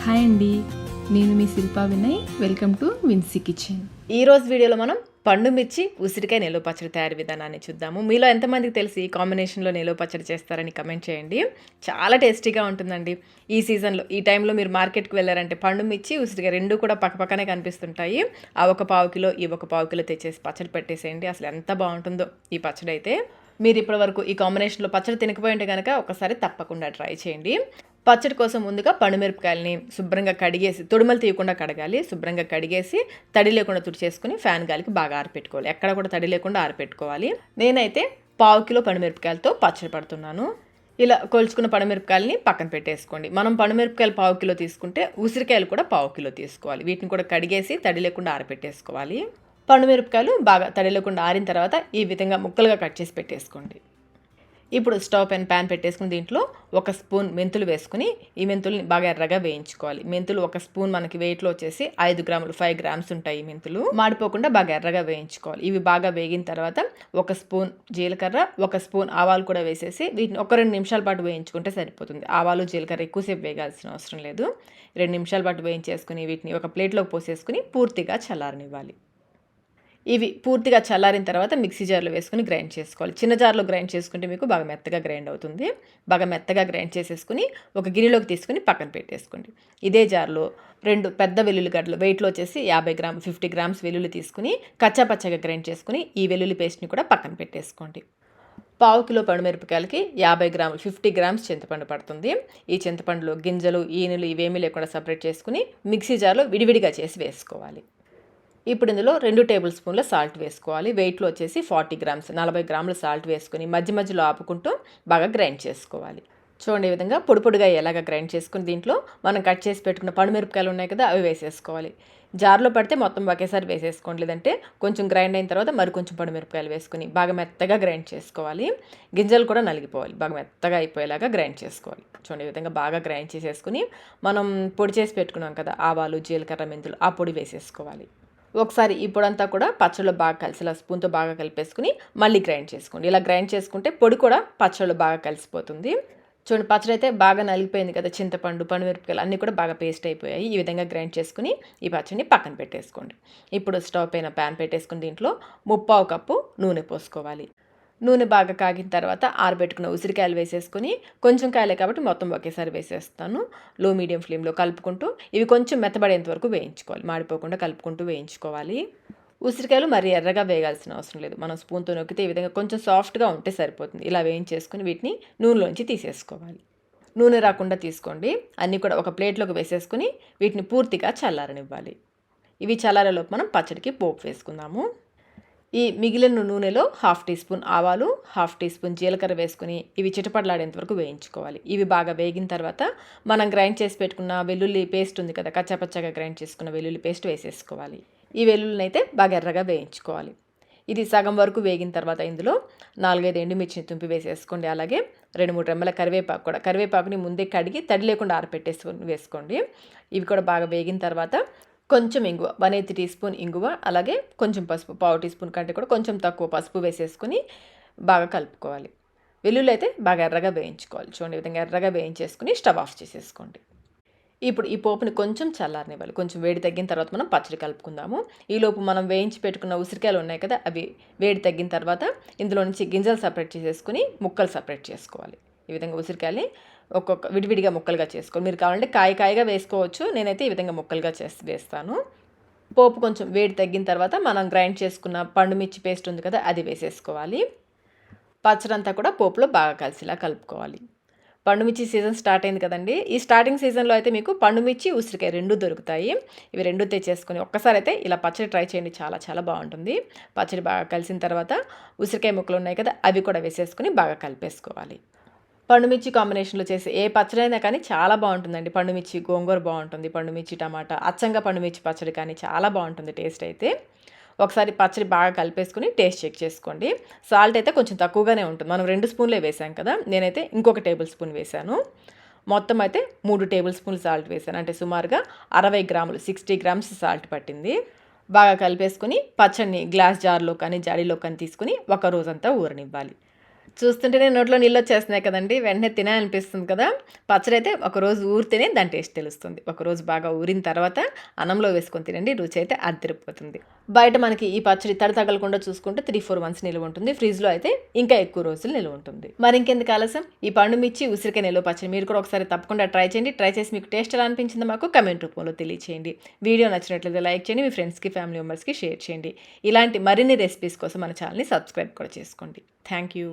Hi అండి, నేను మీ Shilpa Vinay. Welcome to Vinsi kitchen. ఈరోజు వీడియోలో మనం పండు మిర్చి ఉసిరికాయ నిలువ పచ్చడి తయారీ విధానాన్ని చూద్దాము. మీలో ఎంతమందికి తెలిసి ఈ కాంబినేషన్లో నిలువ పచ్చడి చేస్తారని కమెంట్ చేయండి. చాలా టేస్టీగా ఉంటుందండి. ఈ సీజన్లో ఈ టైంలో మీరు మార్కెట్కి వెళ్ళారంటే పండు మిర్చి ఉసిరికాయ రెండు కూడా పక్కపక్కనే కనిపిస్తుంటాయి. ఆ ఒక పావు కిలో ఈ ఒక పావు కిలో తెచ్చేసి పచ్చడి పెట్టేసేయండి. అసలు ఎంత బాగుంటుందో ఈ పచ్చడి అయితే. మీరు ఇప్పటి వరకు ఈ కాంబినేషన్లో పచ్చడి తినకపోయింటే కనుక ఒకసారి తప్పకుండా ట్రై చేయండి. పచ్చడి కోసం ముందుగా పండుమిరపకాయలని శుభ్రంగా కడిగేసి, తొడుమలు తీయకుండా కడగాలి. శుభ్రంగా కడిగేసి తడి లేకుండా తుడిచేసుకుని ఫ్యాన్ గాలికి బాగా ఆరిపెట్టుకోవాలి. ఎక్కడ కూడా తడి లేకుండా ఆరిపెట్టుకోవాలి. నేనైతే పావు కిలో పండుమిరపకాయలతో పచ్చడి పడుతున్నాను. ఇలా కొలుచుకున్న పండుమిరపకాయలని పక్కన పెట్టేసుకోండి. మనం పండుమిరపకాయలు పావు కిలో తీసుకుంటే ఉసిరికాయలు కూడా పావు కిలో తీసుకోవాలి. వీటిని కూడా కడిగేసి తడి లేకుండా ఆరిపెట్టేసుకోవాలి. పండుమిరపకాయలు బాగా తడి లేకుండా ఆరిన తర్వాత ఈ విధంగా ముక్కలుగా కట్ చేసి పెట్టేసుకోండి. ఇప్పుడు స్టవ్ పైన ప్యాన్ పెట్టేసుకుని దీంట్లో 1 స్పూన్ మెంతులు వేసుకుని ఈ మెంతుల్ని బాగా ఎర్రగా వేయించుకోవాలి. మెంతులు 1 స్పూన్ మనకి వెయిట్లో వచ్చేసి 5 గ్రాములు 5 గ్రామ్స్ ఉంటాయి. ఈ మెంతులు మాడిపోకుండా బాగా ఎర్రగా వేయించుకోవాలి. ఇవి బాగా వేగిన తర్వాత 1 స్పూన్ జీలకర్ర, 1 స్పూన్ ఆవాలు కూడా వేసేసి వీటిని 1-2 నిమిషాల పాటు వేయించుకుంటే సరిపోతుంది. ఆవాలు జీలకర్ర ఎక్కువసేపు వేగాల్సిన అవసరం లేదు. 2 నిమిషాల పాటు వేయించేసుకుని వీటిని ఒక ప్లేట్లోకి పోసేసుకుని పూర్తిగా చల్లారనివ్వాలి. ఇవి పూర్తిగా చల్లారిన తర్వాత మిక్సీ జార్లో వేసుకుని గ్రైండ్ చేసుకోవాలి. చిన్న జార్లో గ్రైండ్ చేసుకుంటే మీకు బాగా మెత్తగా గ్రైండ్ అవుతుంది. బాగా మెత్తగా గ్రైండ్ చేసేసుకుని ఒక గిన్నెలోకి తీసుకుని పక్కన పెట్టేసుకోండి. ఇదే జార్లో 2 పెద్ద వెల్లుల్లి గడ్డలు వెయిట్లో వచ్చేసి 50 గ్రామ్స్ వెల్లుల్లి తీసుకుని కచ్చాపచ్చగా గ్రైండ్ చేసుకుని ఈ వెల్లుల్లి పేస్ట్ని కూడా పక్కన పెట్టేసుకోండి. పావు కిలో పండుమిరపకాయలకి 50 గ్రాములు 50 గ్రామ్స్ చింతపండు పడుతుంది. ఈ చింతపండులో గింజలు, ఈనులు ఇవేమీ లేకుండా సపరేట్ చేసుకుని మిక్సీ జార్లో విడివిడిగా చేసి వేసుకోవాలి. ఇప్పుడు ఇందులో 2 టేబుల్ స్పూన్ల సాల్ట్ వేసుకోవాలి. వెయిట్లో వచ్చేసి 40 గ్రామ్స్ 40 గ్రాముల సాల్ట్ వేసుకుని మధ్యలో ఆపుకుంటూ బాగా గ్రైండ్ చేసుకోవాలి. చూడండి, ఈ విధంగా పొడి పొడిగా ఎలాగ గ్రైండ్ చేసుకుని దీంట్లో మనం కట్ చేసి పెట్టుకున్న పండుమిరపకాయలు ఉన్నాయి కదా, అవి వేసేసుకోవాలి. జార్లో పడితే మొత్తం ఒకేసారి వేసేసుకోండి, లేదంటే కొంచెం గ్రైండ్ అయిన తర్వాత మరి కొంచెం పండుమిరపకాయలు వేసుకుని బాగా మెత్తగా గ్రైండ్ చేసుకోవాలి. గింజలు కూడా నలిగిపోవాలి, బాగా మెత్తగా అయిపోయేలాగా గ్రైండ్ చేసుకోవాలి. చూడండి, ఈ విధంగా బాగా గ్రైండ్ చేసేసుకుని మనం పొడి చేసి పెట్టుకున్నాం కదా ఆవాలు, జీలకర్ర, మెంతులు, ఆ పొడి వేసేసుకోవాలి. ఒకసారి ఈ పొడంతా కూడా పచ్చడిలో బాగా కలిసేలా స్పూన్తో బాగా కలిపేసుకుని మళ్ళీ గ్రైండ్ చేసుకోండి. ఇలా గ్రైండ్ చేసుకుంటే పొడి కూడా పచ్చడిలో బాగా కలిసిపోతుంది. చూడండి, పచ్చడి అయితే బాగా నలిగిపోయింది కదా. చింతపండు, పండుమిరపకాయలు అన్నీ కూడా బాగా పేస్ట్ అయిపోయాయి. ఈ విధంగా గ్రైండ్ చేసుకుని ఈ పచ్చడిని పక్కన పెట్టేసుకోండి. ఇప్పుడు స్టవ్ పైన ప్యాన్ పెట్టేసుకుని దీంట్లో 3/4 కప్పు నూనె పోసుకోవాలి. నూనె బాగా కాగిన తర్వాత ఆరబెట్టుకున్న ఉసిరికాయలు వేసేసుకుని, కొంచెం కాయలే కాబట్టి మొత్తం ఒకేసారి వేసేస్తాను. లో మీడియం ఫ్లేమ్లో కలుపుకుంటూ ఇవి కొంచెం మెత్తబడేంత వరకు వేయించుకోవాలి. మాడిపోకుండా కలుపుకుంటూ వేయించుకోవాలి. ఉసిరికాయలు మరీ ఎర్రగా వేయాల్సిన అవసరం లేదు. మనం స్పూన్తో నొక్కితే ఈ విధంగా కొంచెం సాఫ్ట్గా ఉంటే సరిపోతుంది. ఇలా వేయించేసుకుని వీటిని నూనెలోంచి తీసేసుకోవాలి. నూనె రాకుండా తీసుకోండి. అన్నీ కూడా ఒక ప్లేట్లోకి వేసేసుకుని వీటిని పూర్తిగా చల్లారనివ్వాలి. ఇవి చల్లారేలోపు మనం పచ్చడికి పోపు వేసుకుందాము. ఈ మిగిలిన నూనెలో 1/2 టీ స్పూన్ ఆవాలు, 1/2 టీ స్పూన్ జీలకర్ర వేసుకుని ఇవి చిటపటలాడేంత వరకు వేయించుకోవాలి. ఇవి బాగా వేగిన తర్వాత మనం గ్రైండ్ చేసి పెట్టుకున్న వెల్లుల్లి పేస్ట్ ఉంది కదా, కచ్చాపచ్చగా గ్రైండ్ చేసుకున్న వెల్లుల్లి పేస్ట్ వేసేసుకోవాలి. ఈ వెల్లుల్లిని అయితే బాగా ఎర్రగా వేయించుకోవాలి. ఇది సగం వరకు వేగిన తర్వాత ఇందులో 4-5 ఎండుమిర్చిని తుంపి వేసేసుకోండి. అలాగే 2-3 రెమ్మల కరివేపాకుని ముందే కడిగి తడి లేకుండా ఆరపెట్టేసుకొని వేసుకోండి. ఇవి కూడా బాగా వేగిన తర్వాత కొంచెం ఇంగువ 1/8 టీ స్పూన్ ఇంగువ, అలాగే కొంచెం పసుపు 1/2 టీ స్పూన్ కంటే కూడా కొంచెం తక్కువ పసుపు వేసేసుకుని బాగా కలుపుకోవాలి. వెల్లుల్లి అయితే బాగా ఎర్రగా వేయించుకోవాలి. చూడండి, ఈ విధంగా ఎర్రగా వేయించేసుకుని స్టవ్ ఆఫ్ చేసేసుకోండి. ఇప్పుడు ఈ పోపుని కొంచెం చల్లారనివ్వాలి. కొంచెం వేడి తగ్గిన తర్వాత మనం పచ్చడి కలుపుకుందాము. ఈలోపు మనం వేయించి పెట్టుకున్న ఉసిరికాయలు ఉన్నాయి కదా, అవి వేడి తగ్గిన తర్వాత ఇందులో నుంచి గింజలు సపరేట్ చేసేసుకుని ముక్కలు సపరేట్ చేసుకోవాలి. ఈ విధంగా ఉసిరికాయలని ఒక్కొక్క విడివిడిగా ముక్కలుగా చేసుకోవాలి. మీరు కావాలంటే కాయగా వేసుకోవచ్చు. నేనైతే ఈ విధంగా ముక్కలుగా వేస్తాను. పోపు కొంచెం వేడి తగ్గిన తర్వాత మనం గ్రైండ్ చేసుకున్న పండుమిర్చి పేస్ట్ ఉంది కదా, అది వేసేసుకోవాలి. పచ్చడి అంతా కూడా పోపులో బాగా కలిసిలా కలుపుకోవాలి. పండుమిర్చి సీజన్ స్టార్ట్ అయింది కదండి. ఈ స్టార్టింగ్ సీజన్లో అయితే మీకు పండుమిర్చి, ఉసిరికాయ 2 దొరుకుతాయి. ఇవి 2 తెచ్చేసుకొని ఒక్కసారి అయితే ఇలా పచ్చడి ట్రై చేయండి. చాలా చాలా బాగుంటుంది. పచ్చడి బాగా కలిసిన తర్వాత ఉసిరికాయ ముక్కలు ఉన్నాయి కదా, అవి కూడా వేసేసుకొని బాగా కలిపేసుకోవాలి. పండుమిర్చి కాంబినేషన్లో చేసే ఏ పచ్చడి అయినా కానీ చాలా బాగుంటుందండి. పండుమిర్చి గోంగూర బాగుంటుంది, పండుమిర్చి టమాటా, అచ్చంగా పండుమిర్చి పచ్చడి కానీ చాలా బాగుంటుంది టేస్ట్ అయితే. ఒకసారి పచ్చడి బాగా కలిపేసుకుని టేస్ట్ చెక్ చేసుకోండి. సాల్ట్ అయితే కొంచెం తక్కువగానే ఉంటుంది. మనం 2 స్పూన్లే వేసాం కదా, నేనైతే ఇంకొక టేబుల్ స్పూన్ వేసాను. మొత్తం అయితే 3 టేబుల్ స్పూన్లు సాల్ట్ వేసాను. అంటే సుమారుగా 60 గ్రాములు 60 గ్రామ్స్ సాల్ట్ పట్టింది. బాగా కలిపేసుకుని పచ్చడిని గ్లాస్ జార్లో కానీ జాడీలో కానీ తీసుకుని ఒక రోజంతా ఊరనివ్వాలి. చూస్తుంటేనే నోట్లో నీళ్ళు వచ్చేస్తున్నాయి కదండి, వెంటనే తినాలనిపిస్తుంది కదా. పచ్చడి అయితే ఒకరోజు ఊరితేనే దాని టేస్ట్ తెలుస్తుంది. ఒకరోజు బాగా ఊరిన తర్వాత అన్నంలో వేసుకొని తినండి, రుచి అయితే అదిరిపోతుంది. బయట మనకి ఈ పచ్చడి తడి తగలకుండా చూసుకుంటే 3-4 మంత్స్ నిల్వ ఉంటుంది. ఫ్రిడ్జ్లో అయితే ఇంకా ఎక్కువ రోజులు నిల్వ ఉంటుంది. మరి ఇంకెందుకు ఆలస్యం, ఈ పండు మిర్చి ఉసిరికాయ నిల్వ పచ్చడి మీరు కూడా ఒకసారి తప్పకుండా ట్రై చేయండి. ట్రై చేసి మీకు టేస్ట్ ఎలా అనిపించిందో మాకు కమెంట్ రూపంలో తెలియచేయండి. వీడియో నచ్చినట్లయితే లైక్ చేయండి, మీ ఫ్రెండ్స్కి ఫ్యామిలీ మెంబర్స్కి షేర్ చేయండి. ఇలాంటి మరిన్ని రెసిపీస్ కోసం మన ఛానల్ని సబ్స్క్రైబ్ కూడా చేసుకోండి. Thank you.